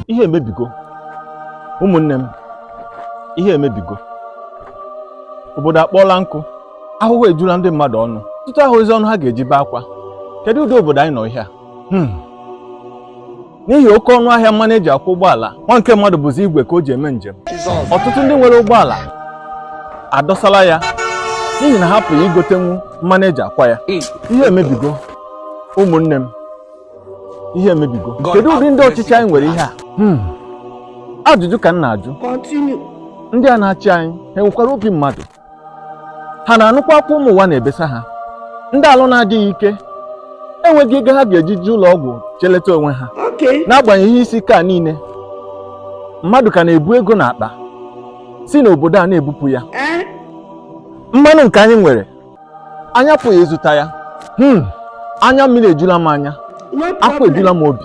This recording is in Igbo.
Ihe emebigo. Ụmụnne m, ihe emebigo. Obodo akpọọla nkụ. Ahụhụ ejula ndị mmadụ ọnụ. Ọtụtụ ahụzi ọnụ ha ga-eji bee akwa. Kedu ụdị obodo anyị nọ ihe a? N'ihi oke ọnụ ahịa mmanụ eji akwụ ụgbọala, nwa nke mmadụ bụzi igwe ka o ji eme njem. Ọtụtụ ndị nwere ụgbọala adọsala ya n'ihi na ha pụghị igotenwu mmanụ eji akwa ya. Ihe emebigo. Ụmụnne m, ihe emebigo. Kedu ụdị ndị ọchịchị anyị nwere ihe a? Ajụjụ ka m na-ajụ. Ndị a na-achị anyị ha enwekwara obi mmadụ? Ha na-anụkwa akwa ụmụ ụwa na-ebesa ha? Ndị alụ na-adịghị ike enweghị ego ha ga-eji ji ụlọ ọgwụ cheleta onwe ha. N'agbanyeghị ihe isi ike a niile, mmadụ ka na-ebu ego n'akpa si n'obodo a na-ebupụ ya. Mmanụ nke anyị nwere, anyị apụghị ịzụta ya. Anya mmiri ejula m anya, akwa ejula m obi.